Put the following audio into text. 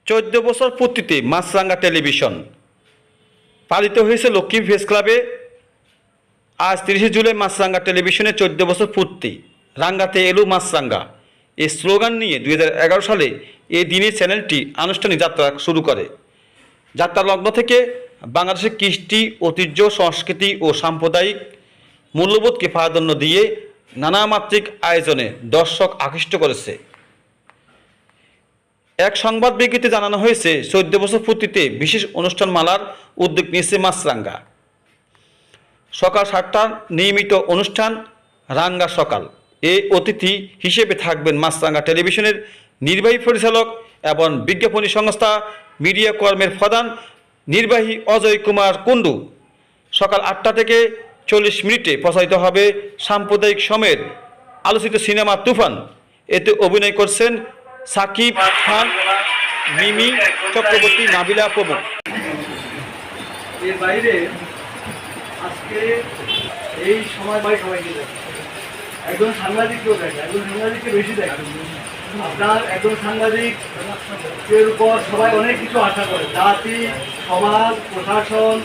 14 বছর পূর্তিতে মাছরাঙ্গা টেলিভিশন পালিত হয়েছে লক্ষ্মী প্রেস ক্লাবে। আজ 30 জুলাই মাছরাঙ্গা টেলিভিশনে 14 বছর পূর্তি। রাঙ্গাতে এলো মাছরাঙ্গা এই স্লোগান নিয়ে 2011 সালে এই দিনে চ্যানেলটি আনুষ্ঠানিক যাত্রা শুরু করে। যাত্রার লগ্ন থেকে বাংলাদেশের কৃষ্টি, ঐতিহ্য, সংস্কৃতি ও সাম্প্রদায়িক মূল্যবোধকে প্রাধান্য দিয়ে নানামাত্রিক আয়োজনে দর্শক আকৃষ্ট করেছে। এক সংবাদ বিজ্ঞপ্তিতে জানানো হয়েছে, 14 বছর পূর্তিতে বিশেষ অনুষ্ঠানমালার উদ্যোগ নিয়েছে মাছরাঙ্গা। সকাল 7টার নিয়মিত অনুষ্ঠান রাঙ্গা সকাল। এই অতিথি হিসেবে থাকবেন মাছরাঙ্গা টেলিভিশনের নির্বাহী পরিচালক এবং বিজ্ঞাপনী সংস্থা মিডিয়া কর্মের প্রধান নির্বাহী অজয় কুমার কুণ্ডু। সকাল 8টা থেকে 40 মিনিটে প্রচারিত হবে সাম্প্রদায়িক সময়ের আলোচিত সিনেমা তুফান। এতে অভিনয় করছেন সাকিব খান, মিমি চক্রবর্তী, নাবিলা প্রমুখ। এর বাইরে আজকে এই সময় সবাইকে দেখে একজন সাংবাদিককেও দেখে, একজন সাংবাদিককে বেশি দেখে। আপনার একজন সাংবাদিকের উপর সবাই অনেক কিছু আশা করে, জাতি, সমাজ, প্রশাসন।